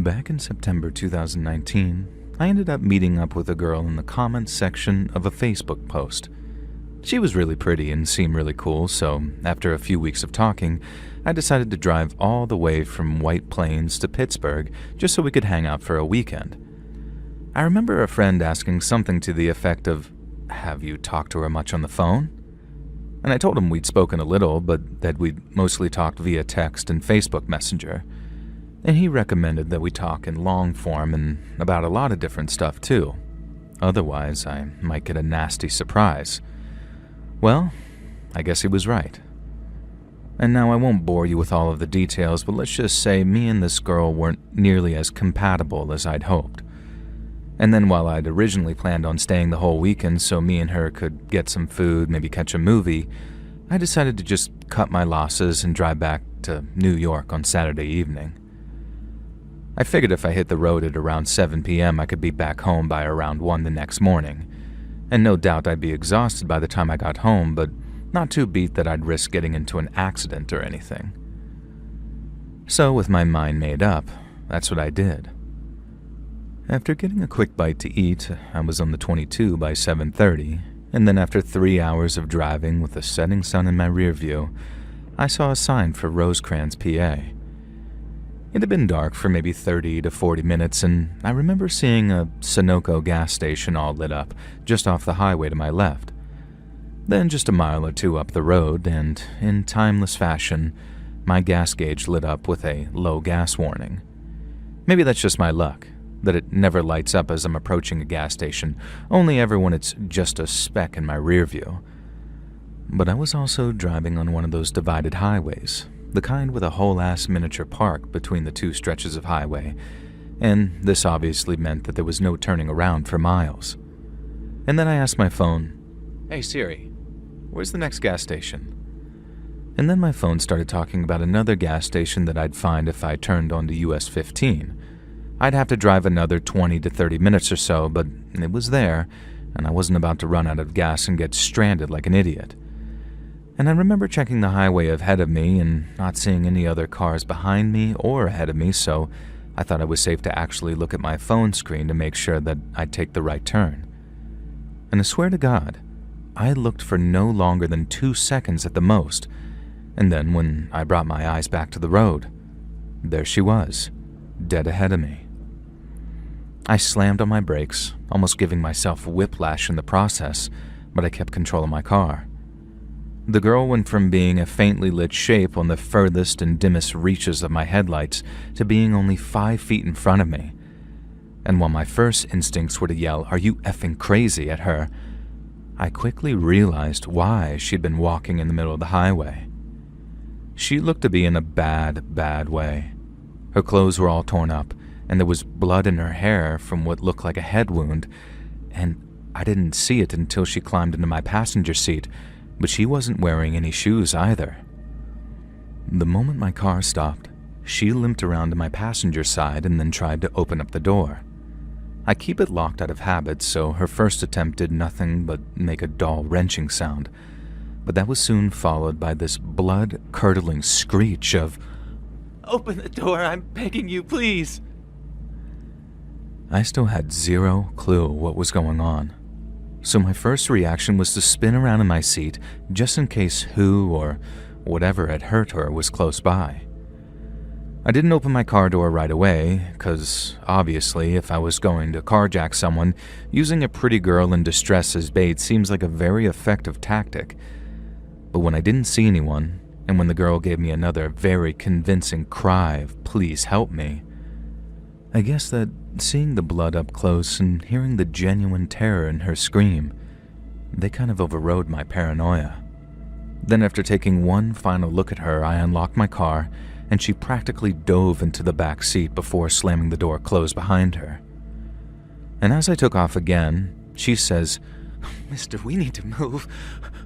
Back in September 2019, I ended up meeting up with a girl in the comments section of a Facebook post. She was really pretty and seemed really cool, so after a few weeks of talking, I decided to drive all the way from White Plains to Pittsburgh just so we could hang out for a weekend. I remember a friend asking something to the effect of, "Have you talked to her much on the phone?" And I told him we'd spoken a little, but that we'd mostly talked via text and Facebook Messenger. And he recommended that we talk in long form and about a lot of different stuff too. Otherwise, I might get a nasty surprise. Well, I guess he was right. And now I won't bore you with all of the details, but let's just say me and this girl weren't nearly as compatible as I'd hoped. And then while I'd originally planned on staying the whole weekend so me and her could get some food, maybe catch a movie, I decided to just cut my losses and drive back to New York on Saturday evening. I figured if I hit the road at around 7 p.m. I could be back home by around 1 the next morning. And no doubt I'd be exhausted by the time I got home, but not too beat that I'd risk getting into an accident or anything. So with my mind made up, that's what I did. After getting a quick bite to eat, I was on the 22 by 7:30, and then after 3 hours of driving with the setting sun in my rear view, I saw a sign for Rosecrans, PA. It had been dark for maybe 30 to 40 minutes, and I remember seeing a Sunoco gas station all lit up just off the highway to my left. Then just a mile or two up the road, and in timeless fashion, my gas gauge lit up with a low gas warning. Maybe that's just my luck, that it never lights up as I'm approaching a gas station, only ever when it's just a speck in my rear view. But I was also driving on one of those divided highways, the kind with a whole-ass miniature park between the two stretches of highway, and this obviously meant that there was no turning around for miles. And then I asked my phone, "Hey Siri, where's the next gas station?" And then my phone started talking about another gas station that I'd find if I turned onto US 15. I'd have to drive another 20 to 30 minutes or so, but it was there, and I wasn't about to run out of gas and get stranded like an idiot. And I remember checking the highway ahead of me and not seeing any other cars behind me or ahead of me, so I thought it was safe to actually look at my phone screen to make sure that I'd take the right turn. And I swear to God, I looked for no longer than 2 seconds at the most, and then when I brought my eyes back to the road, there she was, dead ahead of me. I slammed on my brakes, almost giving myself whiplash in the process, but I kept control of my car. The girl went from being a faintly lit shape on the furthest and dimmest reaches of my headlights to being only 5 feet in front of me. And while my first instincts were to yell, "Are you effing crazy?" at her, I quickly realized why she'd been walking in the middle of the highway. She looked to be in a bad, bad way. Her clothes were all torn up, and there was blood in her hair from what looked like a head wound, and I didn't see it until she climbed into my passenger seat, but she wasn't wearing any shoes either. The moment my car stopped, she limped around to my passenger side and then tried to open up the door. I keep it locked out of habit, so her first attempt did nothing but make a dull wrenching sound, but that was soon followed by this blood-curdling screech of, "Open the door, I'm begging you, please!" I still had zero clue what was going on, so my first reaction was to spin around in my seat just in case who or whatever had hurt her was close by. I didn't open my car door right away, because obviously if I was going to carjack someone, using a pretty girl in distress as bait seems like a very effective tactic. But when I didn't see anyone, and when the girl gave me another very convincing cry of "please help me," I guess that seeing the blood up close and hearing the genuine terror in her scream, they kind of overrode my paranoia. Then after taking one final look at her, I unlocked my car, and she practically dove into the back seat before slamming the door closed behind her. And as I took off again, she says, "Mister, we need to move.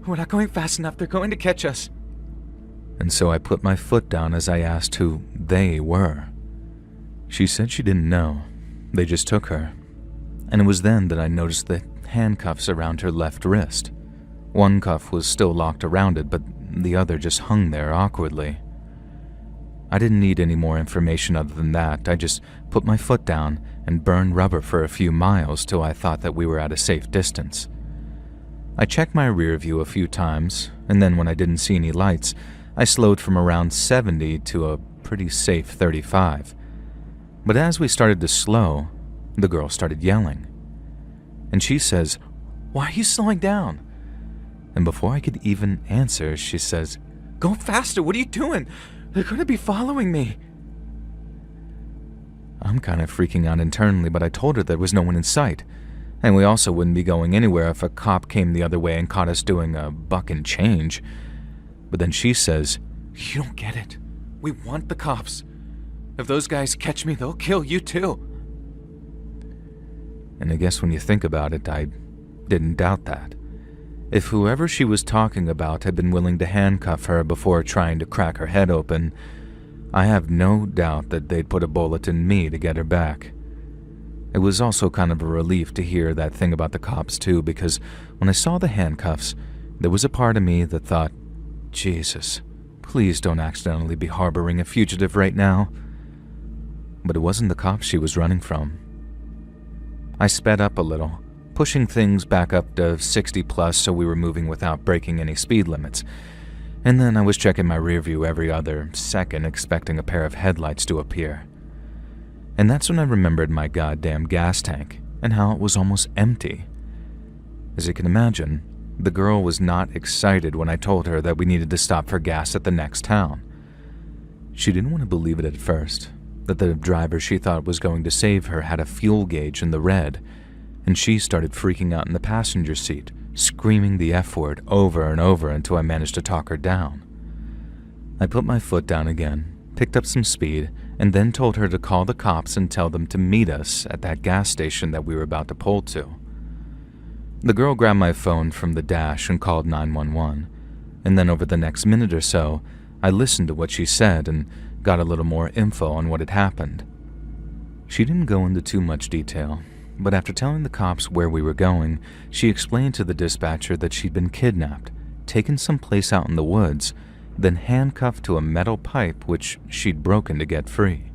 We're not going fast enough. They're going to catch us." And so I put my foot down as I asked who they were. She said she didn't know. They just took her. And it was then that I noticed the handcuffs around her left wrist. One cuff was still locked around it, but the other just hung there awkwardly. I didn't need any more information other than that. I just put my foot down and burned rubber for a few miles till I thought that we were at a safe distance. I checked my rear view a few times, and then when I didn't see any lights, I slowed from around 70 to a pretty safe 35. But as we started to slow, the girl started yelling. And she says, "Why are you slowing down?" And before I could even answer, she says, "Go faster, what are you doing? They're going to be following me." I'm kind of freaking out internally, but I told her there was no one in sight, and we also wouldn't be going anywhere if a cop came the other way and caught us doing a buck and change. But then she says, "You don't get it. We want the cops. If those guys catch me, they'll kill you too." And I guess when you think about it, I didn't doubt that. If whoever she was talking about had been willing to handcuff her before trying to crack her head open, I have no doubt that they'd put a bullet in me to get her back. It was also kind of a relief to hear that thing about the cops too, because when I saw the handcuffs, there was a part of me that thought, Jesus, please don't accidentally be harboring a fugitive right now. But it wasn't the cops she was running from. I sped up a little, pushing things back up to 60 plus so we were moving without breaking any speed limits. And then I was checking my rear view every other second, expecting a pair of headlights to appear. And that's when I remembered my goddamn gas tank and how it was almost empty. As you can imagine, the girl was not excited when I told her that we needed to stop for gas at the next town. She didn't want to believe it at first, that the driver she thought was going to save her had a fuel gauge in the red, and she started freaking out in the passenger seat, screaming the F word over and over until I managed to talk her down. I put my foot down again, picked up some speed, and then told her to call the cops and tell them to meet us at that gas station that we were about to pull to. The girl grabbed my phone from the dash and called 911, and then over the next minute or so, I listened to what she said and got a little more info on what had happened. She didn't go into too much detail, but after telling the cops where we were going, she explained to the dispatcher that she'd been kidnapped, taken someplace out in the woods, then handcuffed to a metal pipe which she'd broken to get free.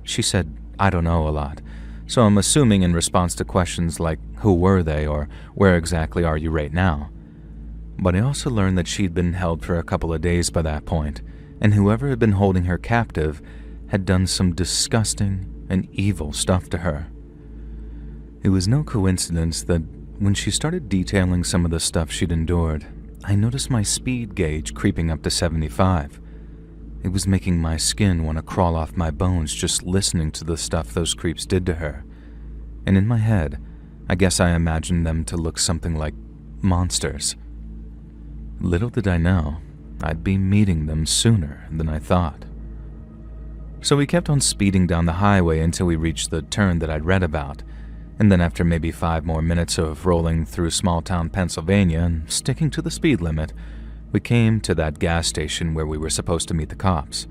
She said, "I don't know a lot, so I'm assuming in response to questions like, who were they or where exactly are you right now?" But I also learned that she'd been held for a couple of days by that point, and whoever had been holding her captive had done some disgusting and evil stuff to her. It was no coincidence that when she started detailing some of the stuff she'd endured, I noticed my speed gauge creeping up to 75. It was making my skin want to crawl off my bones just listening to the stuff those creeps did to her. And in my head, I guess I imagined them to look something like monsters. Little did I know, I'd be meeting them sooner than I thought. So we kept on speeding down the highway until we reached the turn that I'd read about, and then after maybe 5 more minutes of rolling through small-town Pennsylvania and sticking to the speed limit, we came to that gas station where we were supposed to meet the cops.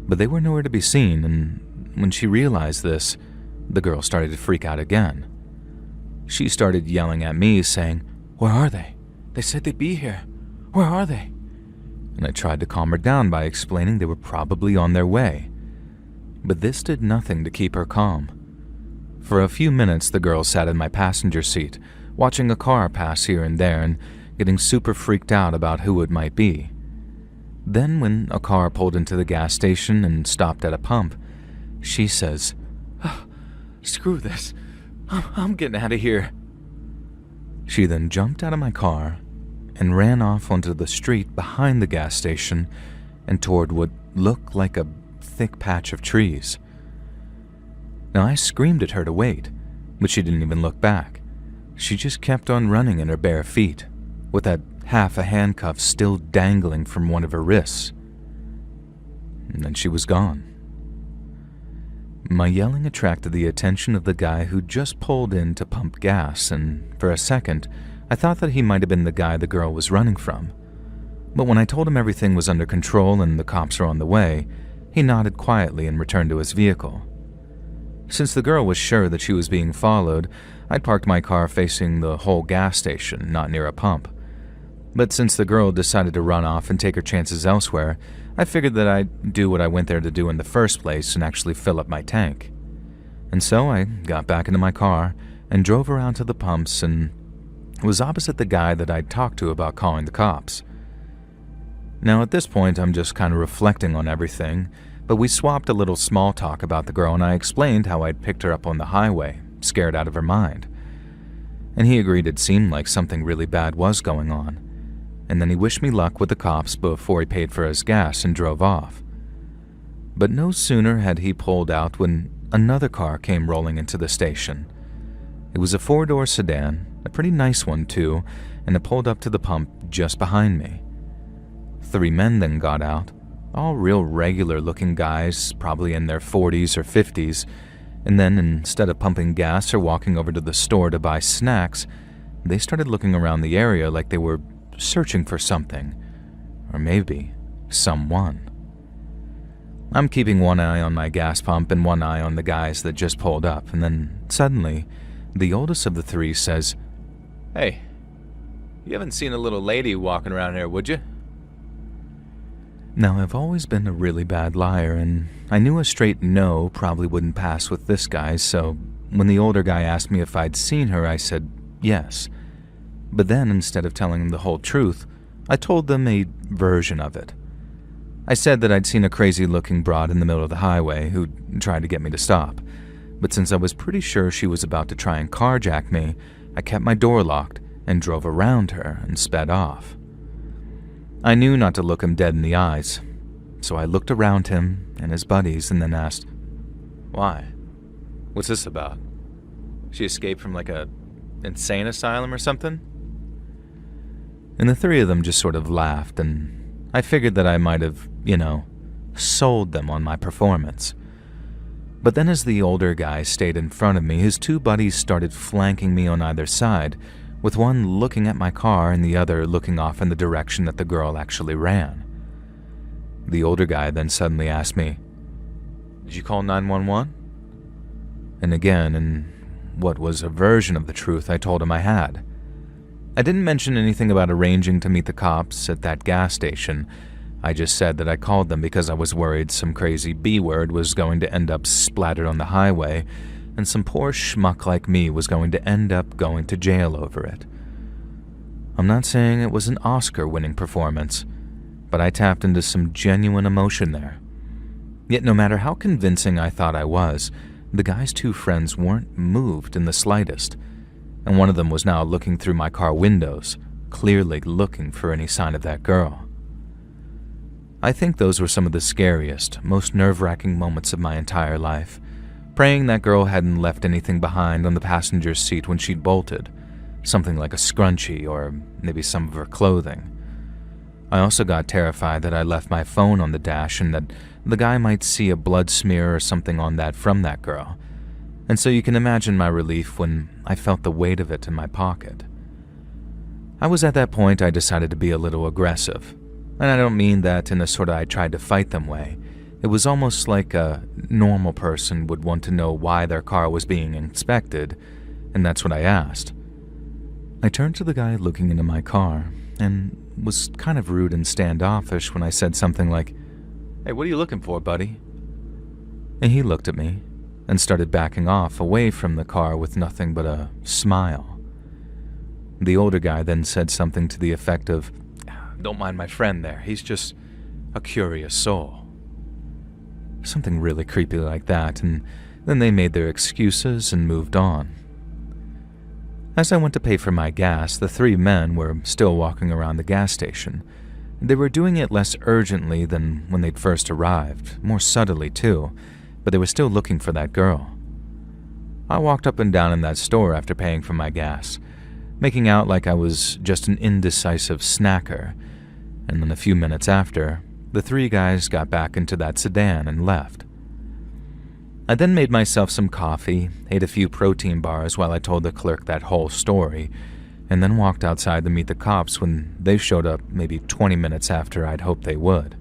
But they were nowhere to be seen, and when she realized this, the girl started to freak out again. She started yelling at me, saying, "Where are they? They said they'd be here. Where are they?" And I tried to calm her down by explaining they were probably on their way. But this did nothing to keep her calm. For a few minutes, the girl sat in my passenger seat, watching a car pass here and there and getting super freaked out about who it might be. Then when a car pulled into the gas station and stopped at a pump, she says, "Oh, screw this. I'm getting out of here." She then jumped out of my car and ran off onto the street behind the gas station and toward what looked like a thick patch of trees. Now I screamed at her to wait, but she didn't even look back. She just kept on running in her bare feet, with that half a handcuff still dangling from one of her wrists. And then she was gone. My yelling attracted the attention of the guy who just pulled in to pump gas, and for a second, I thought that he might have been the guy the girl was running from. But when I told him everything was under control and the cops were on the way, he nodded quietly and returned to his vehicle. Since the girl was sure that she was being followed, I'd parked my car facing the whole gas station, not near a pump. But since the girl decided to run off and take her chances elsewhere, I figured that I'd do what I went there to do in the first place and actually fill up my tank. And so I got back into my car and drove around to the pumps and was opposite the guy that I'd talked to about calling the cops. Now at this point I'm just kind of reflecting on everything, but we swapped a little small talk about the girl and I explained how I'd picked her up on the highway, scared out of her mind. And he agreed it seemed like something really bad was going on, and then he wished me luck with the cops before he paid for his gas and drove off. But no sooner had he pulled out when another car came rolling into the station. It was a 4-door sedan, a pretty nice one too, and it pulled up to the pump just behind me. 3 men then got out, all real regular-looking guys, probably in their 40s or 50s, and then instead of pumping gas or walking over to the store to buy snacks, they started looking around the area like they were searching for something, or maybe someone. I'm keeping one eye on my gas pump and one eye on the guys that just pulled up, and then suddenly, the oldest of the 3 says, "Hey, you haven't seen a little lady walking around here, would you?" Now, I've always been a really bad liar, and I knew a straight no probably wouldn't pass with this guy, so when the older guy asked me if I'd seen her, I said yes. But then, instead of telling them the whole truth, I told them a version of it. I said that I'd seen a crazy-looking broad in the middle of the highway who tried to get me to stop, but since I was pretty sure she was about to try and carjack me, I kept my door locked and drove around her and sped off. I knew not to look him dead in the eyes, so I looked around him and his buddies and then asked, "Why? What's this about? She escaped from like a insane asylum or something?" And the 3 of them just sort of laughed, and I figured that I might have, sold them on my performance. But then as the older guy stayed in front of me, his 2 buddies started flanking me on either side, with one looking at my car and the other looking off in the direction that the girl actually ran. The older guy then suddenly asked me, "Did you call 911?" And again, in what was a version of the truth, I told him I had. I didn't mention anything about arranging to meet the cops at that gas station. I just said that I called them because I was worried some crazy B-word was going to end up splattered on the highway, and some poor schmuck like me was going to end up going to jail over it. I'm not saying it was an Oscar-winning performance, but I tapped into some genuine emotion there. Yet no matter how convincing I thought I was, the guy's 2 friends weren't moved in the slightest, and one of them was now looking through my car windows, clearly looking for any sign of that girl. I think those were some of the scariest, most nerve-wracking moments of my entire life, praying that girl hadn't left anything behind on the passenger seat when she'd bolted, something like a scrunchie or maybe some of her clothing. I also got terrified that I left my phone on the dash and that the guy might see a blood smear or something on that from that girl, and so you can imagine my relief when I felt the weight of it in my pocket. I was at that point I decided to be a little aggressive, and I don't mean that in a sort of I tried to fight them way. It was almost like a normal person would want to know why their car was being inspected, and that's what I asked. I turned to the guy looking into my car, and was kind of rude and standoffish when I said something like, "Hey, what are you looking for, buddy?" And he looked at me, and started backing off away from the car with nothing but a smile. The older guy then said something to the effect of, "Don't mind my friend there, he's just a curious soul." Something really creepy like that, and then they made their excuses and moved on. As I went to pay for my gas, the 3 men were still walking around the gas station. They were doing it less urgently than when they'd first arrived, more subtly too, but they were still looking for that girl. I walked up and down in that store after paying for my gas, making out like I was just an indecisive snacker, and then a few minutes after, the 3 guys got back into that sedan and left. I then made myself some coffee, ate a few protein bars while I told the clerk that whole story, and then walked outside to meet the cops when they showed up maybe 20 minutes after I'd hoped they would.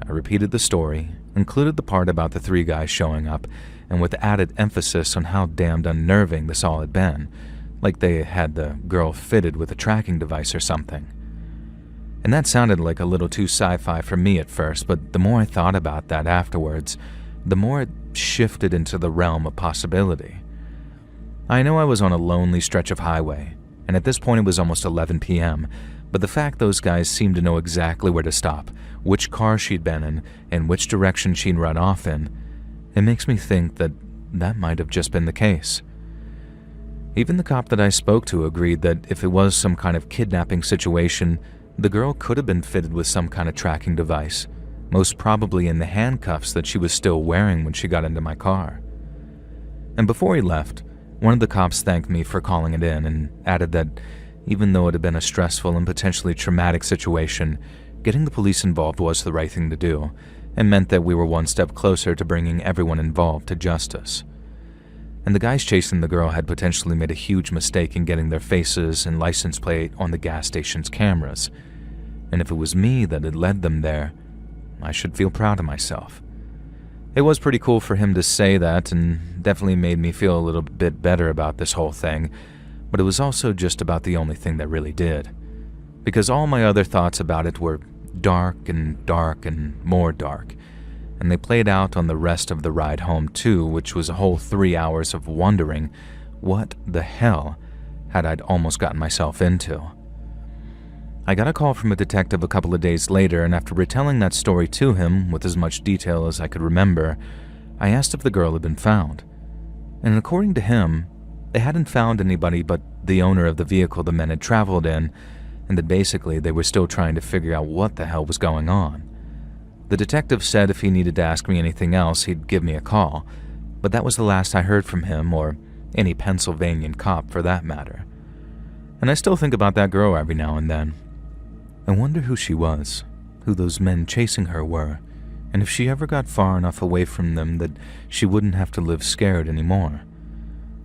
I repeated the story, included the part about the 3 guys showing up, and with added emphasis on how damned unnerving this all had been, like they had the girl fitted with a tracking device or something. And that sounded like a little too sci-fi for me at first, but the more I thought about that afterwards, the more it shifted into the realm of possibility. I know I was on a lonely stretch of highway, and at this point it was almost 11 p.m., but the fact those guys seemed to know exactly where to stop, which car she'd been in, and which direction she'd run off in, it makes me think that that might have just been the case. Even the cop that I spoke to agreed that if it was some kind of kidnapping situation, the girl could have been fitted with some kind of tracking device, most probably in the handcuffs that she was still wearing when she got into my car. And before he left, one of the cops thanked me for calling it in and added that even though it had been a stressful and potentially traumatic situation, getting the police involved was the right thing to do, and meant that we were one step closer to bringing everyone involved to justice. And the guys chasing the girl had potentially made a huge mistake in getting their faces and license plate on the gas station's cameras, and if it was me that had led them there, I should feel proud of myself. It was pretty cool for him to say that, and definitely made me feel a little bit better about this whole thing, but it was also just about the only thing that really did, because all my other thoughts about it were dark and dark and more dark, and they played out on the rest of the ride home too, which was a whole 3 hours of wondering what the hell had I almost gotten myself into. I got a call from a detective a couple of days later, and after retelling that story to him with as much detail as I could remember, I asked if the girl had been found. And according to him, they hadn't found anybody but the owner of the vehicle the men had traveled in, and that basically they were still trying to figure out what the hell was going on. The detective said if he needed to ask me anything else, he'd give me a call, but that was the last I heard from him, or any Pennsylvanian cop for that matter. And I still think about that girl every now and then. I wonder who she was, who those men chasing her were, and if she ever got far enough away from them that she wouldn't have to live scared anymore.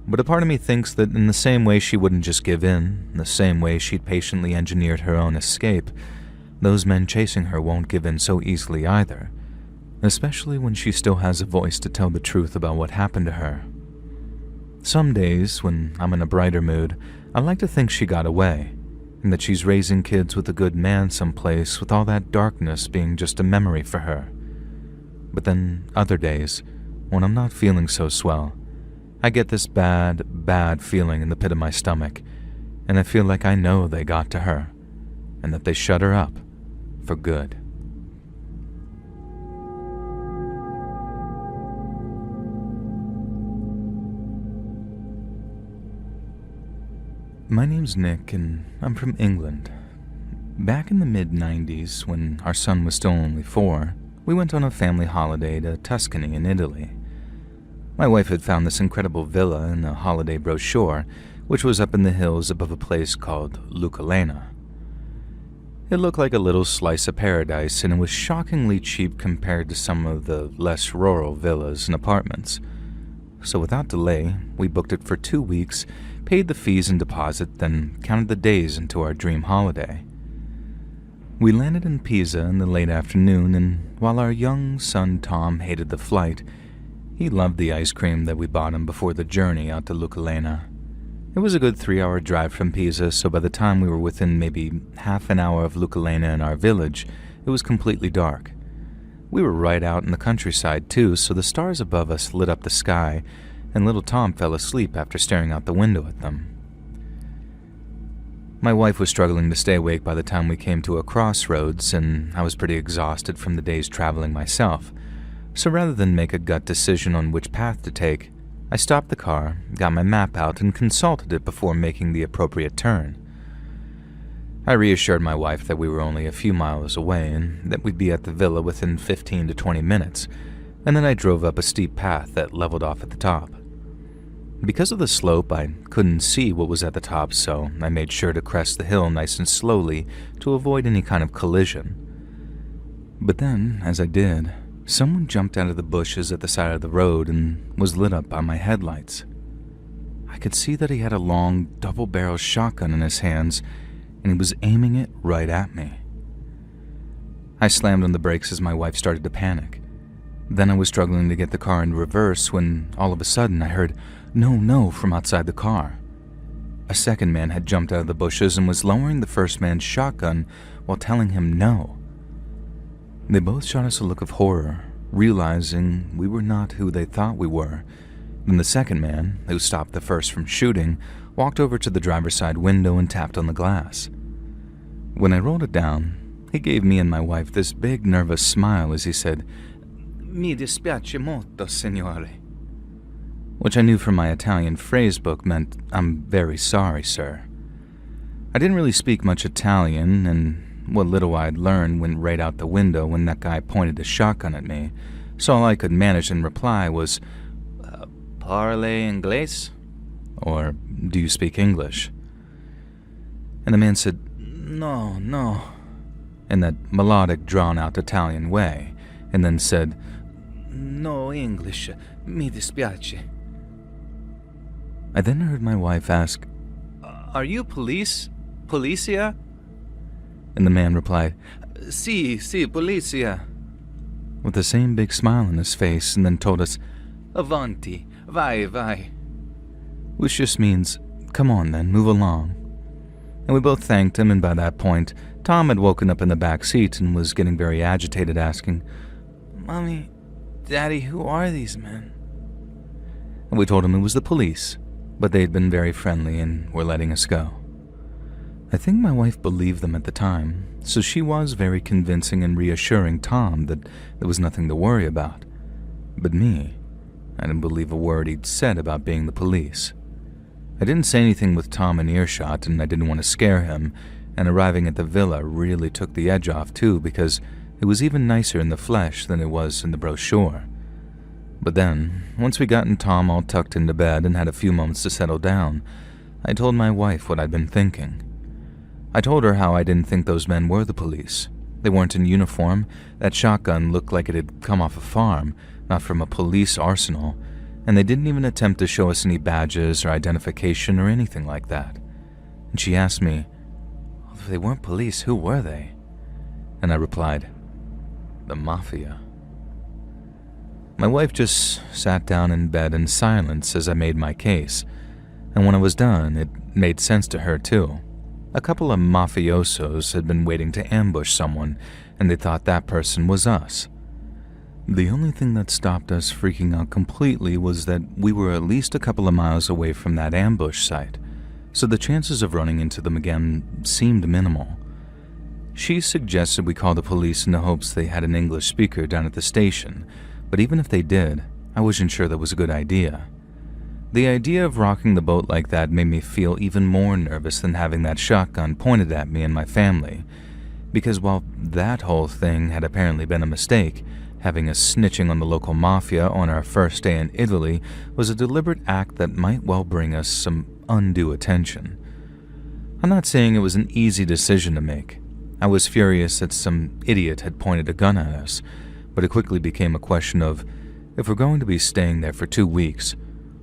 But a part of me thinks that in the same way she wouldn't just give in, the same way she'd patiently engineered her own escape, those men chasing her won't give in so easily either, especially when she still has a voice to tell the truth about what happened to her. Some days, when I'm in a brighter mood, I like to think she got away, and that she's raising kids with a good man someplace with all that darkness being just a memory for her. But then other days, when I'm not feeling so swell, I get this bad feeling in the pit of my stomach, and I feel like I know they got to her, and that they shut her up for good. My name's Nick, and I'm from England. Back in the mid-90s, when our son was still only 4, we went on a family holiday to Tuscany in Italy. My wife had found this incredible villa in a holiday brochure, which was up in the hills above a place called Lucalena. It looked like a little slice of paradise, and it was shockingly cheap compared to some of the less rural villas and apartments. So without delay, we booked it for 2 weeks, paid the fees and deposit, then counted the days into our dream holiday. We landed in Pisa in the late afternoon, and while our young son Tom hated the flight, he loved the ice cream that we bought him before the journey out to Lucalena. It was a good 3-hour drive from Pisa, so by the time we were within maybe half an hour of Lucalena and our village, it was completely dark. We were right out in the countryside too, so the stars above us lit up the sky, and little Tom fell asleep after staring out the window at them. My wife was struggling to stay awake by the time we came to a crossroads, and I was pretty exhausted from the day's traveling myself. So rather than make a gut decision on which path to take, I stopped the car, got my map out, and consulted it before making the appropriate turn. I reassured my wife that we were only a few miles away and that we'd be at the villa within 15 to 20 minutes, and then I drove up a steep path that leveled off at the top. Because of the slope, I couldn't see what was at the top, so I made sure to crest the hill nice and slowly to avoid any kind of collision. But then, as I did, someone jumped out of the bushes at the side of the road and was lit up by my headlights. I could see that he had a long, double-barrel shotgun in his hands, and he was aiming it right at me. I slammed on the brakes as my wife started to panic. Then I was struggling to get the car in reverse when, all of a sudden, I heard, "No, no," from outside the car. A second man had jumped out of the bushes and was lowering the first man's shotgun while telling him no. They both shot us a look of horror, realizing we were not who they thought we were. Then the second man, who stopped the first from shooting, walked over to the driver's side window and tapped on the glass. When I rolled it down, he gave me and my wife this big nervous smile as he said, "Mi dispiace molto, signore," which I knew from my Italian phrase book meant, "I'm very sorry, sir." I didn't really speak much Italian, and what little I'd learned went right out the window when that guy pointed a shotgun at me, so all I could manage in reply was, "Parle inglés?" or "Do you speak English?" And the man said, "No, no," in that melodic, drawn-out Italian way, and then said, "No English, mi dispiace." I then heard my wife ask, "Are you police? Policia?" And the man replied, "Si, policia," with the same big smile on his face, and then told us, "Avanti, vai," which just means, "Come on then, move along." And we both thanked him, and by that point, Tom had woken up in the back seat and was getting very agitated, asking, "Mommy, Daddy, who are these men?" And we told him it was the police, but they had been very friendly and were letting us go. I think my wife believed them at the time, so she was very convincing and reassuring Tom that there was nothing to worry about. But me, I didn't believe a word he'd said about being the police. I didn't say anything with Tom in earshot, and I didn't want to scare him, and arriving at the villa really took the edge off too, because it was even nicer in the flesh than it was in the brochure. But then, once we gotten Tom all tucked into bed and had a few moments to settle down, I told my wife what I'd been thinking. I told her how I didn't think those men were the police. They weren't in uniform. That shotgun looked like it had come off a farm, not from a police arsenal, and they didn't even attempt to show us any badges or identification or anything like that. And she asked me, "Well, if they weren't police, who were they?" And I replied, "The mafia." My wife just sat down in bed in silence as I made my case, and when I was done, it made sense to her too. A couple of mafiosos had been waiting to ambush someone, and they thought that person was us. The only thing that stopped us freaking out completely was that we were at least a couple of miles away from that ambush site, so the chances of running into them again seemed minimal. She suggested we call the police in the hopes they had an English speaker down at the station, but even if they did, I wasn't sure that was a good idea. The idea of rocking the boat like that made me feel even more nervous than having that shotgun pointed at me and my family, because while that whole thing had apparently been a mistake, having us snitching on the local mafia on our first day in Italy was a deliberate act that might well bring us some undue attention. I'm not saying it was an easy decision to make. I was furious that some idiot had pointed a gun at us, but it quickly became a question of, if we're going to be staying there for 2 weeks,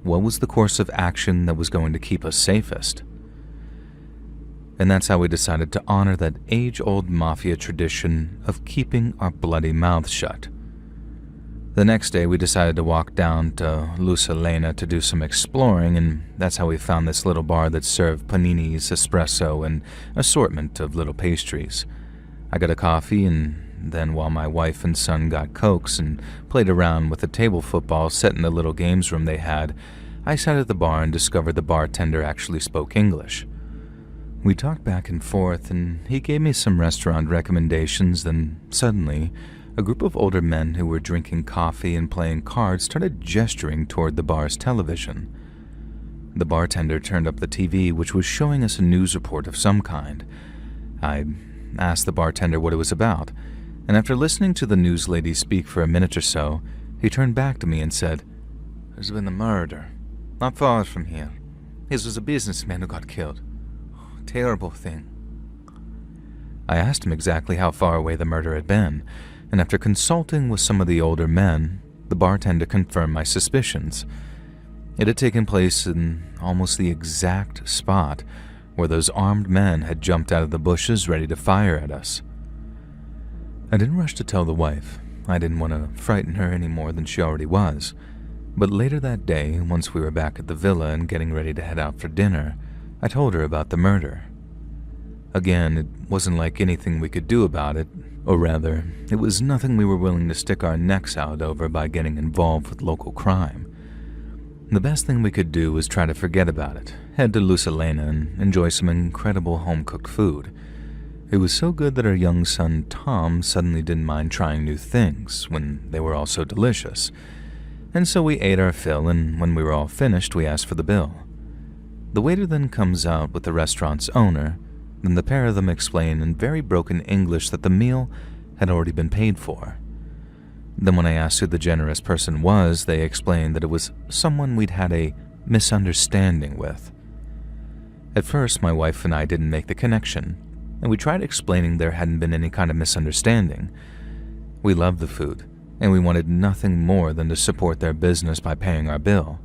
what was the course of action that was going to keep us safest? And that's how we decided to honor that age-old mafia tradition of keeping our bloody mouths shut. The next day, we decided to walk down to Lusalena to do some exploring, and that's how we found this little bar that served paninis, espresso, and assortment of little pastries. I got a coffee, and then while my wife and son got Cokes and played around with the table football set in the little games room they had, I sat at the bar and discovered the bartender actually spoke English. We talked back and forth, and he gave me some restaurant recommendations. Then suddenly, a group of older men who were drinking coffee and playing cards started gesturing toward the bar's television. The bartender turned up the TV, which was showing us a news report of some kind. I asked the bartender what it was about, and after listening to the news lady speak for a minute or so, he turned back to me and said, "There's been a murder, not far from here. His was a businessman who got killed. Terrible thing." I asked him exactly how far away the murder had been, and after consulting with some of the older men, the bartender confirmed my suspicions. It had taken place in almost the exact spot where those armed men had jumped out of the bushes ready to fire at us. I didn't rush to tell the wife. I didn't want to frighten her any more than she already was. But later that day, once we were back at the villa and getting ready to head out for dinner, I told her about the murder. Again, it wasn't like anything we could do about it, or rather, it was nothing we were willing to stick our necks out over by getting involved with local crime. The best thing we could do was try to forget about it, head to Lusalena and enjoy some incredible home-cooked food. It was so good that our young son Tom suddenly didn't mind trying new things when they were all so delicious. And so we ate our fill, and when we were all finished, we asked for the bill. The waiter then comes out with the restaurant's owner. Then the pair of them explain in very broken English that the meal had already been paid for. Then when I asked who the generous person was, they explained that it was someone we'd had a misunderstanding with. At first, my wife and I didn't make the connection, and we tried explaining there hadn't been any kind of misunderstanding. We loved the food, and we wanted nothing more than to support their business by paying our bill.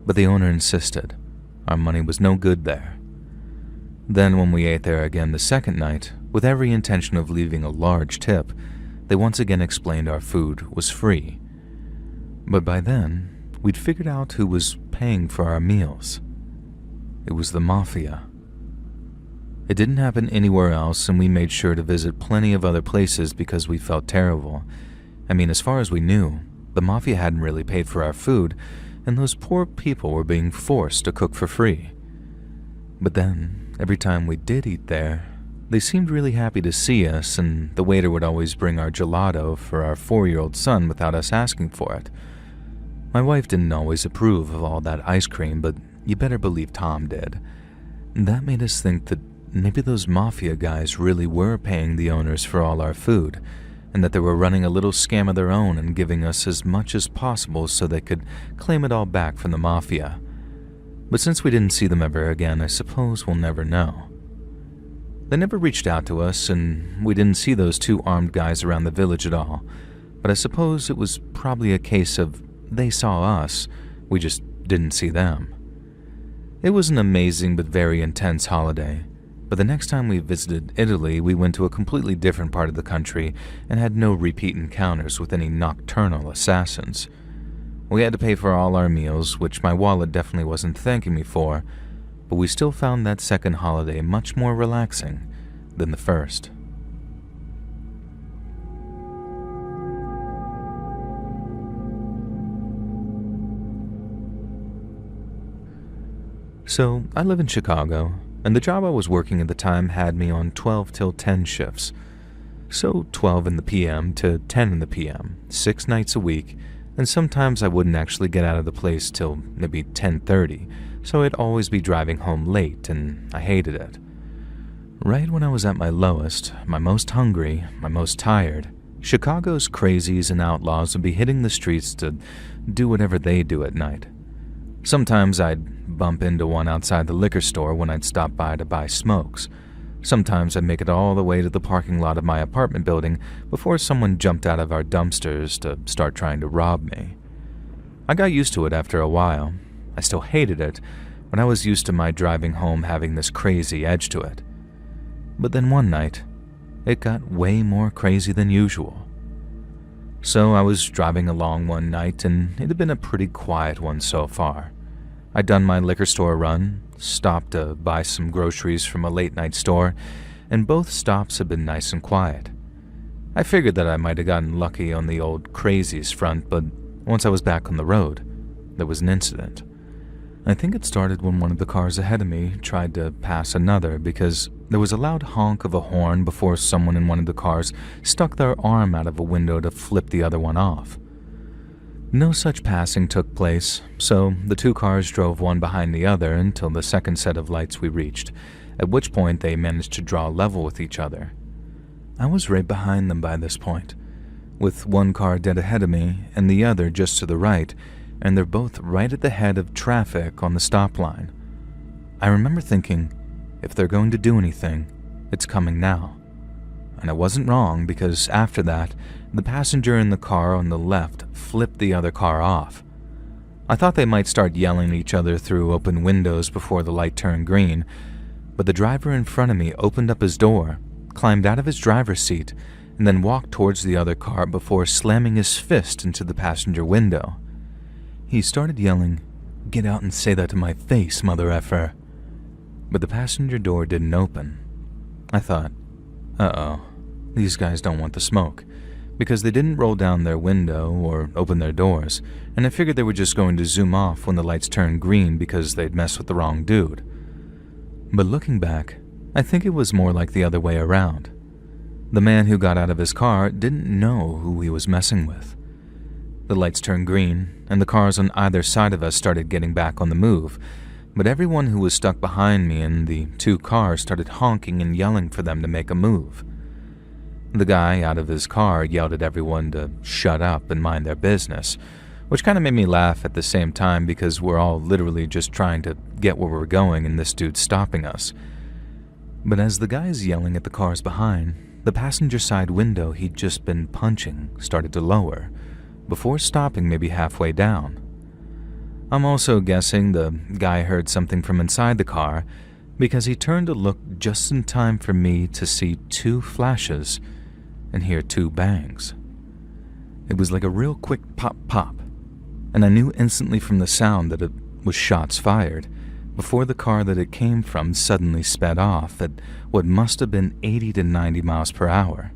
But the owner insisted. Our money was no good there. Then when we ate there again the second night, with every intention of leaving a large tip, they once again explained our food was free. But by then, we'd figured out who was paying for our meals. It was the mafia. It didn't happen anywhere else, and we made sure to visit plenty of other places because we felt terrible. I mean, as far as we knew, the mafia hadn't really paid for our food, and those poor people were being forced to cook for free. But then, every time we did eat there, they seemed really happy to see us, and the waiter would always bring our gelato for our 4-year-old son without us asking for it. My wife didn't always approve of all that ice cream, but you better believe Tom did. That made us think that maybe those mafia guys really were paying the owners for all our food, and that they were running a little scam of their own and giving us as much as possible so they could claim it all back from the mafia. But since we didn't see them ever again, I suppose we'll never know. They never reached out to us, and we didn't see those 2 armed guys around the village at all, but I suppose it was probably a case of they saw us, we just didn't see them. It was an amazing but very intense holiday, but the next time we visited Italy, we went to a completely different part of the country and had no repeat encounters with any nocturnal assassins. We had to pay for all our meals, which my wallet definitely wasn't thanking me for, but we still found that second holiday much more relaxing than the first. So, I live in Chicago, and the job I was working at the time had me on 12 till 10 shifts. So 12 in the PM to 10 in the PM, 6 nights a week, and sometimes I wouldn't actually get out of the place till maybe 10:30, so I'd always be driving home late, and I hated it. Right when I was at my lowest, my most hungry, my most tired, Chicago's crazies and outlaws would be hitting the streets to do whatever they do at night. Sometimes I'd bump into one outside the liquor store when I'd stop by to buy smokes. Sometimes I'd make it all the way to the parking lot of my apartment building before someone jumped out of our dumpsters to start trying to rob me. I got used to it after a while. I still hated it, but I was used to my driving home having this crazy edge to it. But then one night, it got way more crazy than usual. So I was driving along one night, and it had been a pretty quiet one so far. I'd done my liquor store run, stopped to buy some groceries from a late-night store, and both stops had been nice and quiet. I figured that I might have gotten lucky on the old crazies front, but once I was back on the road, there was an incident. I think it started when one of the cars ahead of me tried to pass another because there was a loud honk of a horn before someone in one of the cars stuck their arm out of a window to flip the other one off. No such passing took place, so the 2 cars drove one behind the other until the second set of lights we reached, at which point they managed to draw level with each other. I was right behind them by this point, with one car dead ahead of me and the other just to the right, and they're both right at the head of traffic on the stop line. I remember thinking, if they're going to do anything, it's coming now. And I wasn't wrong, because after that, the passenger in the car on the left flipped the other car off. I thought they might start yelling at each other through open windows before the light turned green, but the driver in front of me opened up his door, climbed out of his driver's seat, and then walked towards the other car before slamming his fist into the passenger window. He started yelling, "Get out and say that to my face, mother effer." But the passenger door didn't open. I thought, uh-oh, these guys don't want the smoke, because they didn't roll down their window or open their doors, and I figured they were just going to zoom off when the lights turned green because they'd messed with the wrong dude. But looking back, I think it was more like the other way around. The man who got out of his car didn't know who he was messing with. The lights turned green, and the cars on either side of us started getting back on the move, but everyone who was stuck behind me in the two cars started honking and yelling for them to make a move. The guy out of his car yelled at everyone to shut up and mind their business, which kind of made me laugh at the same time because we're all literally just trying to get where we're going and this dude's stopping us. But as the guy's yelling at the cars behind, the passenger side window he'd just been punching started to lower, before stopping maybe halfway down. I'm also guessing the guy heard something from inside the car because he turned to look just in time for me to see two flashes and hear two bangs. It was like a real quick pop-pop, and I knew instantly from the sound that it was shots fired before the car that it came from suddenly sped off at what must have been 80 to 90 miles per hour.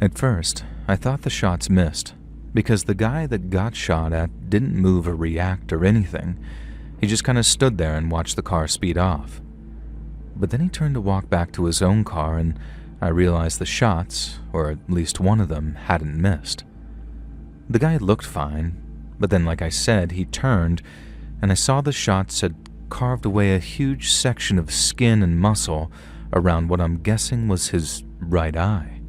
At first, I thought the shots missed because the guy that got shot at didn't move or react or anything. He just kind of stood there and watched the car speed off. But then he turned to walk back to his own car, and I realized the shots, or at least one of them, hadn't missed. The guy looked fine, but then, like I said, he turned, and I saw the shots had carved away a huge section of skin and muscle around what I'm guessing was his right eye.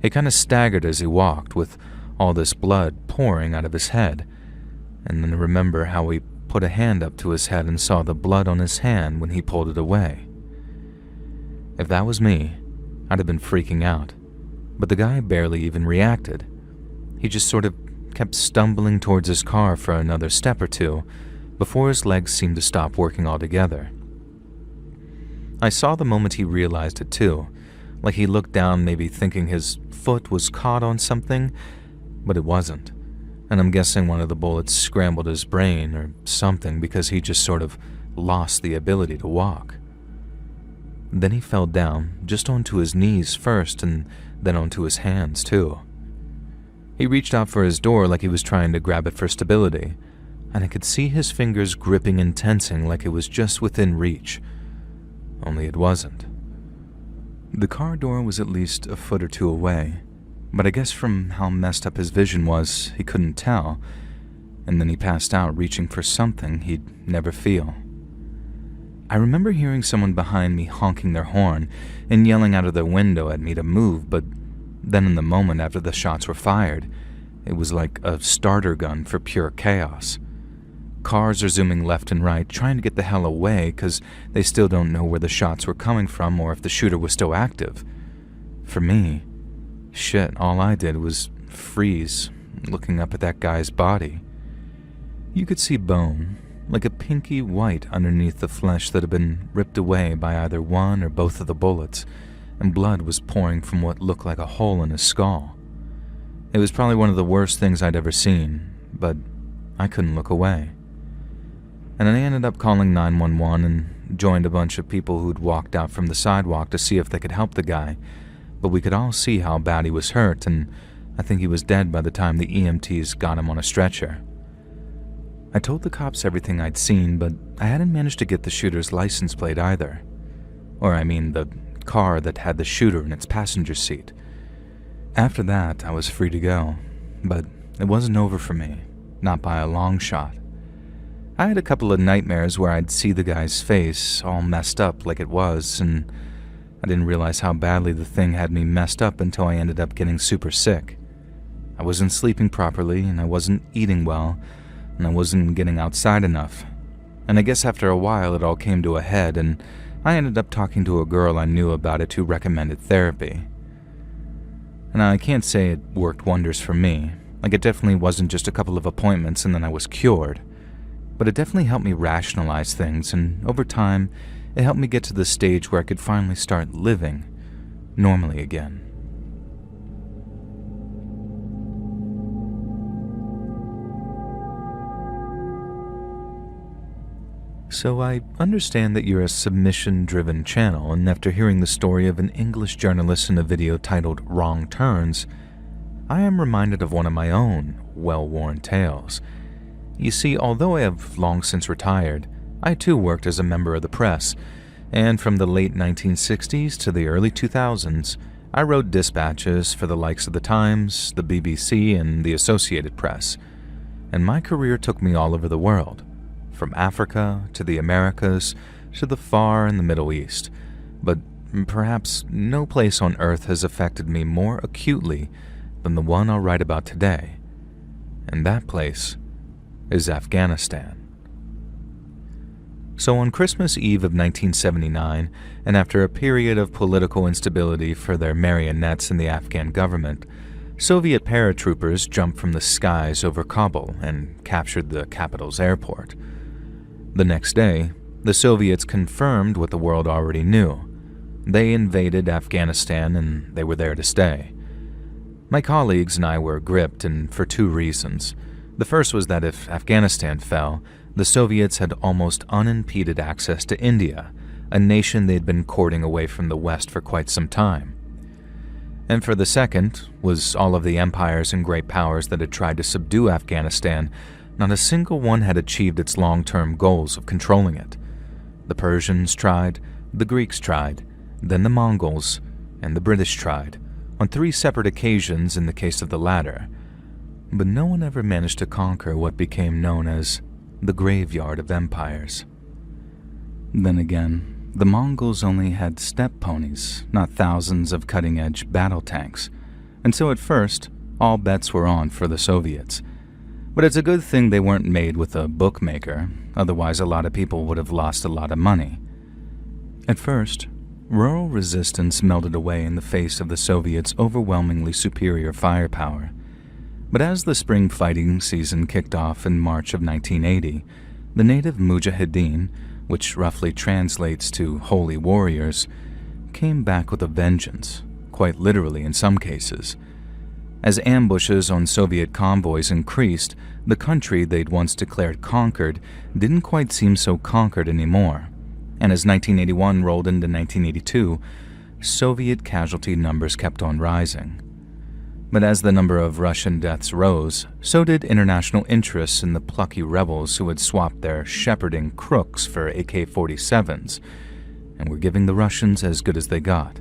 He kind of staggered as he walked, with all this blood pouring out of his head, and then I remember how he put a hand up to his head and saw the blood on his hand when he pulled it away. If that was me, I'd have been freaking out, but the guy barely even reacted. He just sort of kept stumbling towards his car for another step or two before his legs seemed to stop working altogether. I saw the moment he realized it too, like he looked down maybe thinking his foot was caught on something, but it wasn't, and I'm guessing one of the bullets scrambled his brain or something because he just sort of lost the ability to walk. Then he fell down, just onto his knees first and then onto his hands too. He reached out for his door like he was trying to grab it for stability, and I could see his fingers gripping and tensing like it was just within reach, only it wasn't. The car door was at least a foot or two away, but I guess from how messed up his vision was, he couldn't tell, and then he passed out reaching for something he'd never feel. I remember hearing someone behind me honking their horn and yelling out of their window at me to move, but then in the moment after the shots were fired, it was like a starter gun for pure chaos. Cars are zooming left and right, trying to get the hell away because they still don't know where the shots were coming from or if the shooter was still active. For me, shit, all I did was freeze, looking up at that guy's body. You could see bone, like a pinky white underneath the flesh that had been ripped away by either one or both of the bullets, and blood was pouring from what looked like a hole in his skull. It was probably one of the worst things I'd ever seen, but I couldn't look away. And I ended up calling 911 and joined a bunch of people who'd walked out from the sidewalk to see if they could help the guy, but we could all see how bad he was hurt, and I think he was dead by the time the EMTs got him on a stretcher. I told the cops everything I'd seen, but I hadn't managed to get the shooter's license plate either. Or I mean, the car that had the shooter in its passenger seat. After that, I was free to go, but it wasn't over for me, not by a long shot. I had a couple of nightmares where I'd see the guy's face all messed up like it was, and I didn't realize how badly the thing had me messed up until I ended up getting super sick. I wasn't sleeping properly, and I wasn't eating well, and I wasn't getting outside enough. And I guess after a while it all came to a head, and I ended up talking to a girl I knew about it who recommended therapy. And I can't say it worked wonders for me. Like, it definitely wasn't just a couple of appointments and then I was cured. But it definitely helped me rationalize things, and over time, it helped me get to the stage where I could finally start living normally again. So I understand that you're a submission-driven channel, and after hearing the story of an English journalist in a video titled Wrong Turns, I am reminded of one of my own well-worn tales. You see, although I have long since retired, I too worked as a member of the press, and from the late 1960s to the early 2000s, I wrote dispatches for the likes of the Times, the BBC, and the Associated Press. And my career took me all over the world, from Africa to the Americas to the far and the Middle East. But perhaps no place on earth has affected me more acutely than the one I'll write about today. And that place is Afghanistan. So on Christmas Eve of 1979, and after a period of political instability for their marionettes in the Afghan government, Soviet paratroopers jumped from the skies over Kabul and captured the capital's airport. The next day, the Soviets confirmed what the world already knew. They invaded Afghanistan, and they were there to stay. My colleagues and I were gripped, and for two reasons. The first was that if Afghanistan fell, the Soviets had almost unimpeded access to India, a nation they'd been courting away from the West for quite some time. And for the second was all of the empires and great powers that had tried to subdue Afghanistan, not a single one had achieved its long-term goals of controlling it. The Persians tried, the Greeks tried, then the Mongols, and the British tried, on 3 separate occasions in the case of the latter. But no one ever managed to conquer what became known as the graveyard of empires. Then again, the Mongols only had steppe ponies, not thousands of cutting-edge battle tanks, and so at first, all bets were on for the Soviets. But it's a good thing they weren't made with a bookmaker, otherwise a lot of people would have lost a lot of money. At first, rural resistance melted away in the face of the Soviets' overwhelmingly superior firepower. But as the spring fighting season kicked off in March of 1980, the native Mujahideen, which roughly translates to holy warriors, came back with a vengeance, quite literally in some cases. As ambushes on Soviet convoys increased, the country they'd once declared conquered didn't quite seem so conquered anymore. And as 1981 rolled into 1982, Soviet casualty numbers kept on rising. But as the number of Russian deaths rose, so did international interests in the plucky rebels who had swapped their shepherding crooks for AK-47s, and were giving the Russians as good as they got.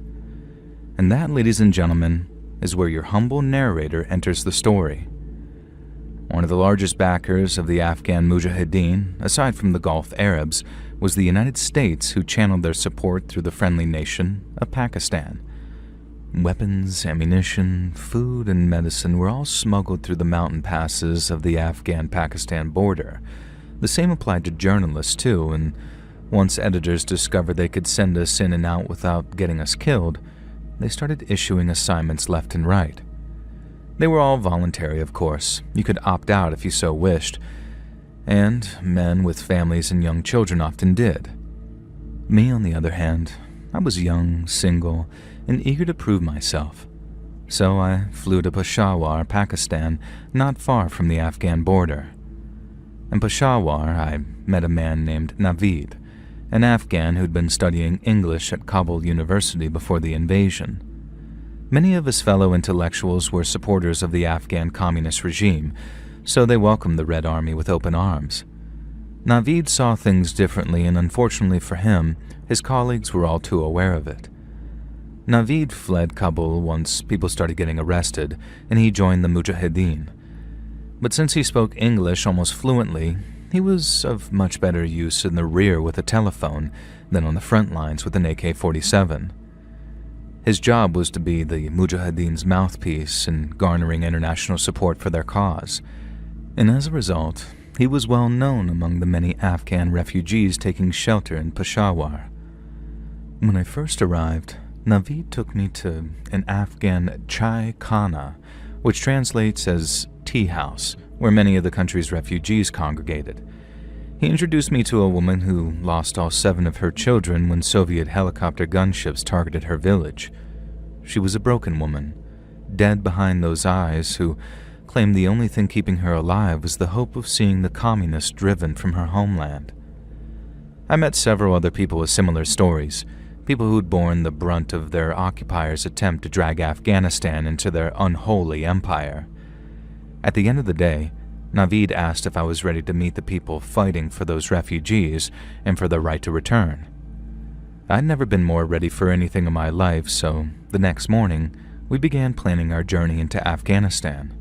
And that, ladies and gentlemen, is where your humble narrator enters the story. One of the largest backers of the Afghan Mujahideen, aside from the Gulf Arabs, was the United States, who channeled their support through the friendly nation of Pakistan. Weapons, ammunition, food, and medicine were all smuggled through the mountain passes of the Afghan-Pakistan border. The same applied to journalists, too, and once editors discovered they could send us in and out without getting us killed, they started issuing assignments left and right. They were all voluntary, of course. You could opt out if you so wished, and men with families and young children often did. Me, on the other hand, I was young, single, and eager to prove myself. So I flew to Peshawar, Pakistan, not far from the Afghan border. In Peshawar, I met a man named Naveed, an Afghan who'd been studying English at Kabul University before the invasion. Many of his fellow intellectuals were supporters of the Afghan communist regime, so they welcomed the Red Army with open arms. Naveed saw things differently, and unfortunately for him, his colleagues were all too aware of it. Naveed fled Kabul once people started getting arrested, and he joined the Mujahideen. But since he spoke English almost fluently, he was of much better use in the rear with a telephone than on the front lines with an AK-47. His job was to be the Mujahideen's mouthpiece in garnering international support for their cause, and as a result, he was well known among the many Afghan refugees taking shelter in Peshawar. When I first arrived, Naveed took me to an Afghan chai khana, which translates as tea house, where many of the country's refugees congregated. He introduced me to a woman who lost all 7 of her children when Soviet helicopter gunships targeted her village. She was a broken woman, dead behind those eyes, who claimed the only thing keeping her alive was the hope of seeing the communists driven from her homeland. I met several other people with similar stories, people who'd borne the brunt of their occupiers' attempt to drag Afghanistan into their unholy empire. At the end of the day, Naveed asked if I was ready to meet the people fighting for those refugees and for their right to return. I'd never been more ready for anything in my life, so the next morning, we began planning our journey into Afghanistan.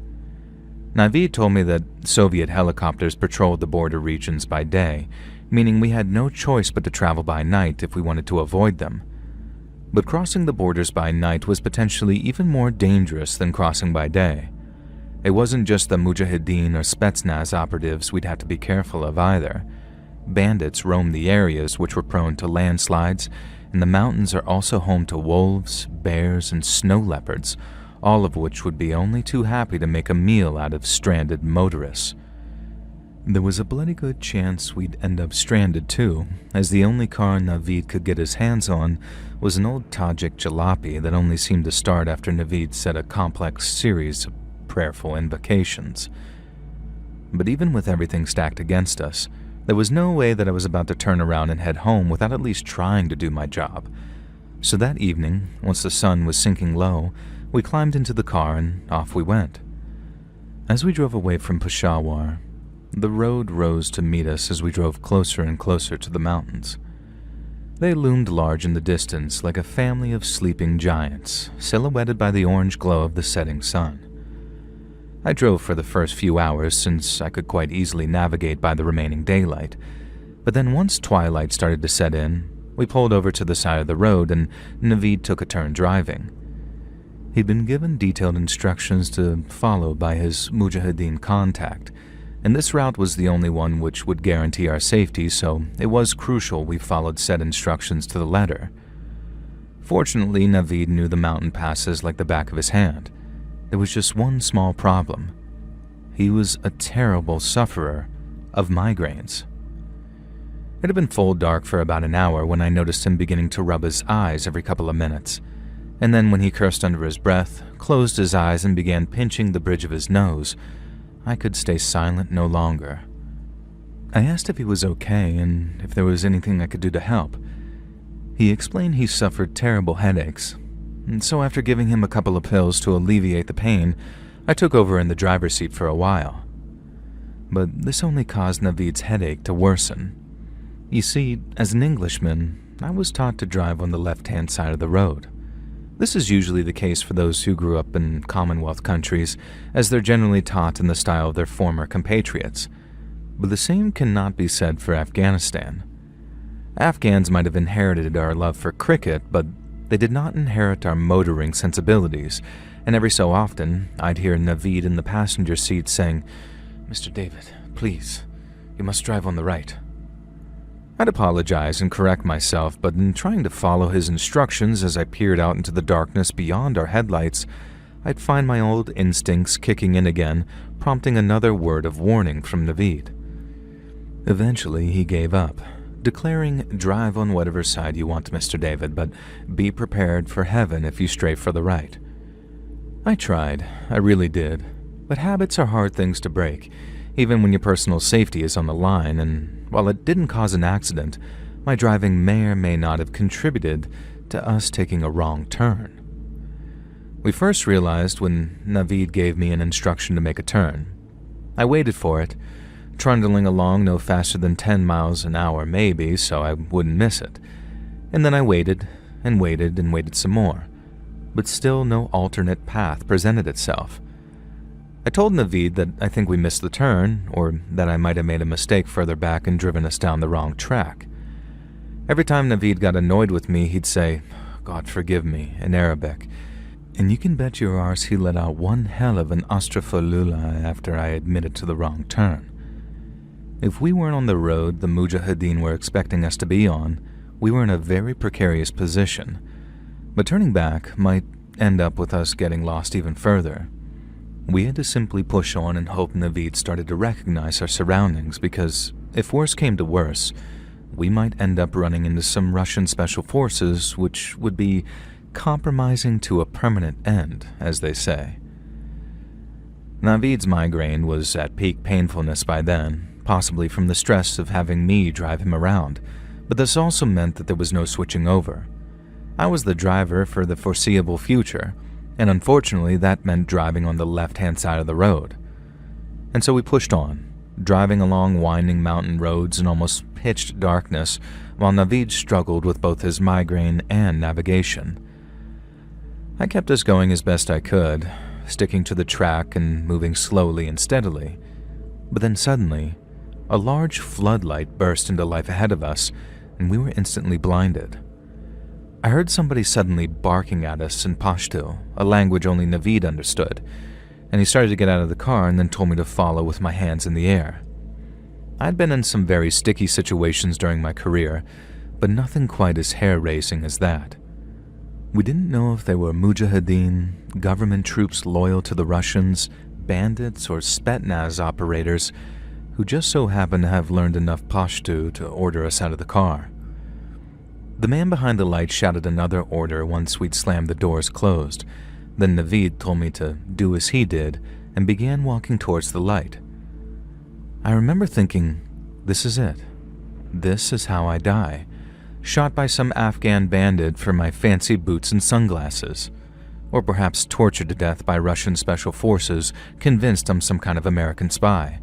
Naveed told me that Soviet helicopters patrolled the border regions by day, meaning we had no choice but to travel by night if we wanted to avoid them. But crossing the borders by night was potentially even more dangerous than crossing by day. It wasn't just the Mujahideen or Spetsnaz operatives we'd have to be careful of either. Bandits roamed the areas which were prone to landslides, and the mountains are also home to wolves, bears, and snow leopards, all of which would be only too happy to make a meal out of stranded motorists. There was a bloody good chance we'd end up stranded too, as the only car Naveed could get his hands on was an old Tajik jalopy that only seemed to start after Naveed said a complex series of prayerful invocations. But even with everything stacked against us, there was no way that I was about to turn around and head home without at least trying to do my job. So that evening, once the sun was sinking low, we climbed into the car and off we went. As we drove away from Peshawar, the road rose to meet us as we drove closer and closer to the mountains. They loomed large in the distance like a family of sleeping giants, silhouetted by the orange glow of the setting sun. I drove for the first few hours since I could quite easily navigate by the remaining daylight, but then once twilight started to set in, we pulled over to the side of the road and Naveed took a turn driving. He'd been given detailed instructions to follow by his Mujahideen contact, and this route was the only one which would guarantee our safety, so it was crucial we followed said instructions to the letter. Fortunately, Naveed knew the mountain passes like the back of his hand. There was just one small problem. He was a terrible sufferer of migraines. It had been full dark for about an hour when I noticed him beginning to rub his eyes every couple of minutes, and then when he cursed under his breath, closed his eyes and began pinching the bridge of his nose, I could stay silent no longer. I asked if he was okay and if there was anything I could do to help. He explained he suffered terrible headaches, and so after giving him a couple of pills to alleviate the pain, I took over in the driver's seat for a while. But this only caused Naveed's headache to worsen. You see, as an Englishman, I was taught to drive on the left-hand side of the road. This is usually the case for those who grew up in Commonwealth countries, as they're generally taught in the style of their former compatriots. But the same cannot be said for Afghanistan. Afghans might have inherited our love for cricket, but they did not inherit our motoring sensibilities, and every so often, I'd hear Naveed in the passenger seat saying, "Mr. David, please, you must drive on the right." I'd apologize and correct myself, but in trying to follow his instructions as I peered out into the darkness beyond our headlights, I'd find my old instincts kicking in again, prompting another word of warning from Naveed. Eventually, he gave up, declaring, "Drive on whatever side you want, Mr. David, but be prepared for heaven if you stray for the right." I tried, I really did, but habits are hard things to break, even when your personal safety is on the line, and while it didn't cause an accident, my driving may or may not have contributed to us taking a wrong turn. We first realized when Naveed gave me an instruction to make a turn. I waited for it, trundling along no faster than 10 miles an hour maybe, so I wouldn't miss it. And then I waited, and waited, and waited some more. But still no alternate path presented itself. I told Naveed that I think we missed the turn, or that I might have made a mistake further back and driven us down the wrong track. Every time Naveed got annoyed with me, he'd say, "God forgive me," in Arabic, and you can bet your arse he let out one hell of an astaghfirullah after I admitted to the wrong turn. If we weren't on the road the Mujahideen were expecting us to be on, we were in a very precarious position. But turning back might end up with us getting lost even further. We had to simply push on and hope Naveed started to recognize our surroundings, because if worse came to worse, we might end up running into some Russian special forces, which would be compromising to a permanent end, as they say. Naveed's migraine was at peak painfulness by then, possibly from the stress of having me drive him around, But this also meant that there was no switching over. I was the driver for the foreseeable future, and unfortunately that meant driving on the left-hand side of the road. And so we pushed on, driving along winding mountain roads in almost pitched darkness, while Naveed struggled with both his migraine and navigation. I kept us going as best I could, sticking to the track and moving slowly and steadily. But then suddenly, a large floodlight burst into life ahead of us, and we were instantly blinded. I heard somebody suddenly barking at us in Pashto, a language only Naveed understood, and he started to get out of the car and then told me to follow with my hands in the air. I'd been in some very sticky situations during my career, but nothing quite as hair-raising as that. We didn't know if they were mujahideen, government troops loyal to the Russians, bandits, or Spetsnaz operators who just so happened to have learned enough Pashto to order us out of the car. The man behind the light shouted another order once we'd slammed the doors closed. Then Naveed told me to do as he did and began walking towards the light. I remember thinking, this is it. This is how I die. Shot by some Afghan bandit for my fancy boots and sunglasses. Or perhaps tortured to death by Russian special forces, convinced I'm some kind of American spy.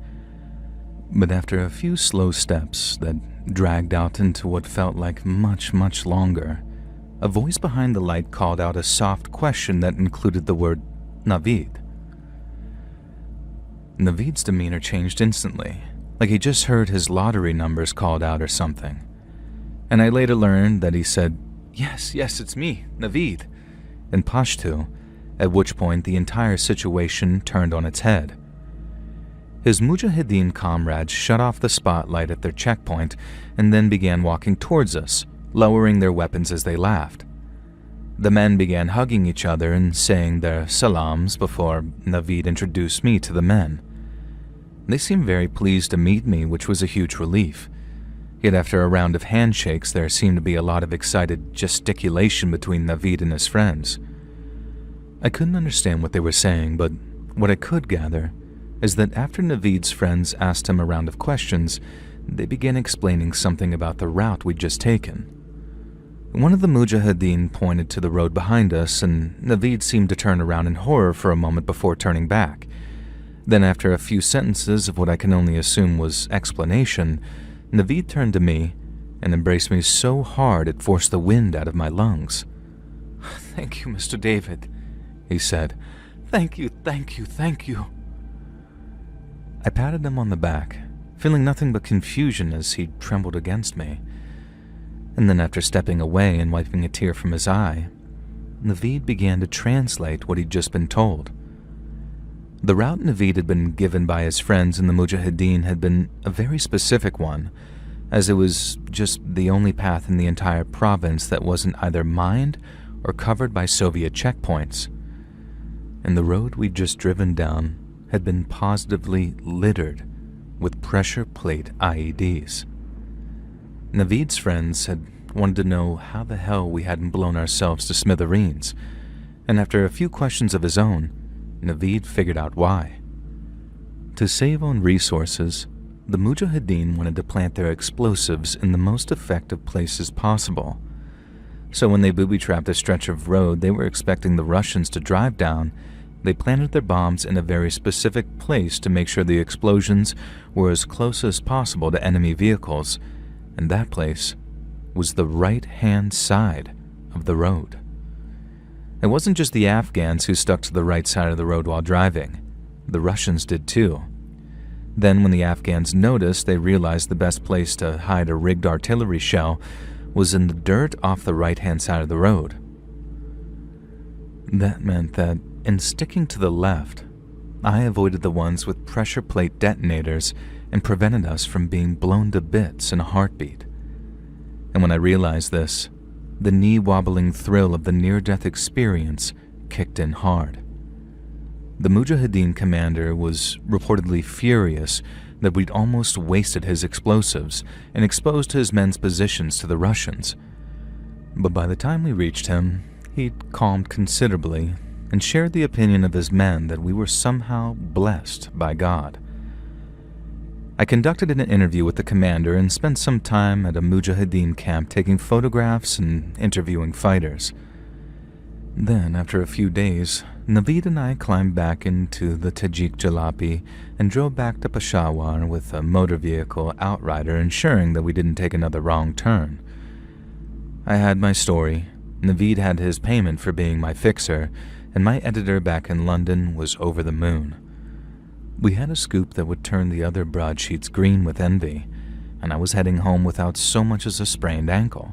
But after a few slow steps that dragged out into what felt like much, much longer, a voice behind the light called out a soft question that included the word Naveed. Naveed's demeanor changed instantly, like he just heard his lottery numbers called out or something. And I later learned that he said, yes, it's me, Naveed, in Pashto, at which point the entire situation turned on its head. His mujahideen comrades shut off the spotlight at their checkpoint and then began walking towards us, lowering their weapons as they laughed. The men began hugging each other and saying their salams before Naveed introduced me to the men. They seemed very pleased to meet me, which was a huge relief. Yet after a round of handshakes, there seemed to be a lot of excited gesticulation between Naveed and his friends. I couldn't understand what they were saying, but what I could gather is that after Naveed's friends asked him a round of questions, they began explaining something about the route we'd just taken. One of the mujahideen pointed to the road behind us, and Naveed seemed to turn around in horror for a moment before turning back. Then after a few sentences of what I can only assume was explanation, Naveed turned to me and embraced me so hard it forced the wind out of my lungs. "Thank you, Mr. David," he said. "Thank you, thank you, thank you." I patted him on the back, feeling nothing but confusion as he trembled against me. And then after stepping away and wiping a tear from his eye, Naveed began to translate what he'd just been told. The route Naveed had been given by his friends in the Mujahideen had been a very specific one, as it was just the only path in the entire province that wasn't either mined or covered by Soviet checkpoints. And the road we'd just driven down had been positively littered with pressure plate IEDs. Naveed's friends had wanted to know how the hell we hadn't blown ourselves to smithereens, and after a few questions of his own, Naveed figured out why. To save on resources, the Mujahideen wanted to plant their explosives in the most effective places possible. So when they booby-trapped a stretch of road they were expecting the Russians to drive down, they planted their bombs in a very specific place to make sure the explosions were as close as possible to enemy vehicles, and that place was the right-hand side of the road. It wasn't just the Afghans who stuck to the right side of the road while driving. The Russians did too. Then when the Afghans noticed, they realized the best place to hide a rigged artillery shell was in the dirt off the right-hand side of the road. That meant that, in sticking to the left, I avoided the ones with pressure plate detonators and prevented us from being blown to bits in a heartbeat. And when I realized this, the knee-wobbling thrill of the near-death experience kicked in hard. The Mujahideen commander was reportedly furious that we'd almost wasted his explosives and exposed his men's positions to the Russians. But by the time we reached him, he'd calmed considerably and shared the opinion of his men that we were somehow blessed by God. I conducted an interview with the commander and spent some time at a Mujahideen camp taking photographs and interviewing fighters. Then, after a few days, Naveed and I climbed back into the Tajik Jalopy and drove back to Peshawar with a motor vehicle outrider, ensuring that we didn't take another wrong turn. I had my story, Naveed had his payment for being my fixer, and my editor back in London was over the moon. We had a scoop that would turn the other broadsheets green with envy, and I was heading home without so much as a sprained ankle.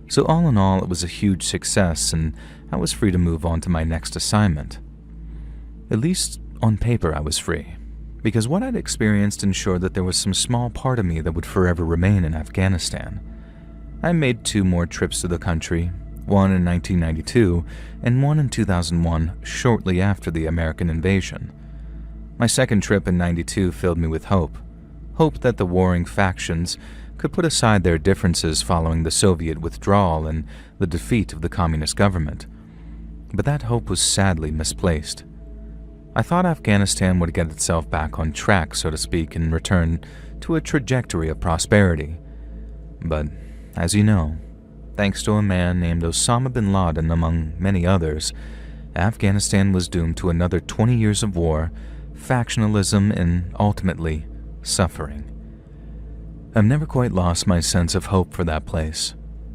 So all in all, it was a huge success, and I was free to move on to my next assignment. At least on paper I was free, because what I'd experienced ensured that there was some small part of me that would forever remain in Afghanistan. I made 2 more trips to the country, one in 1992 and one in 2001, shortly after the American invasion. My second trip in '92 filled me with hope that the warring factions could put aside their differences following the Soviet withdrawal and the defeat of the communist government. But that hope was sadly misplaced. I thought Afghanistan would get itself back on track, so to speak, and return to a trajectory of prosperity. But, as you know, thanks to a man named Osama bin Laden among many others, Afghanistan was doomed to another 20 years of war, factionalism, and ultimately, suffering. I've never quite lost my sense of hope for that place.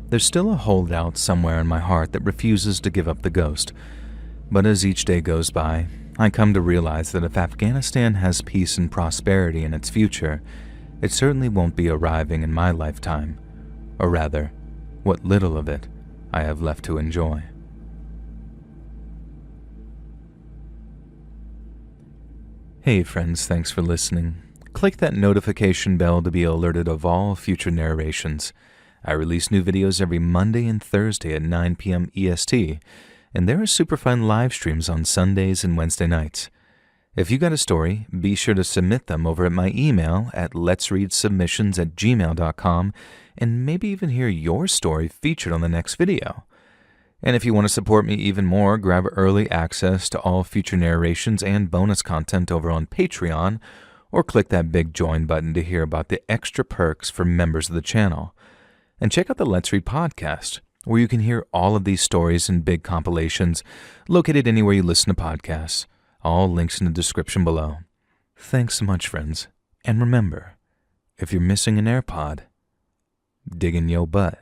There's still a holdout somewhere in my heart that refuses to give up the ghost. But as each day goes by, I come to realize that if Afghanistan has peace and prosperity in its future, it certainly won't be arriving in my lifetime, or rather, what little of it I have left to enjoy. Hey friends, thanks for listening. Click that notification bell to be alerted of all future narrations. I release new videos every Monday and Thursday at 9 p.m. EST, and there are super fun live streams on Sundays and Wednesday nights. If you got a story, be sure to submit them over at my email at letsreadsubmissions@gmail.com and maybe even hear your story featured on the next video. And if you want to support me even more, grab early access to all future narrations and bonus content over on Patreon, or click that big join button to hear about the extra perks for members of the channel. And check out the Let's Read podcast, where you can hear all of these stories and big compilations located anywhere you listen to podcasts. All links in the description below. Thanks so much, friends. And remember, if you're missing an AirPod, dig in yo butt.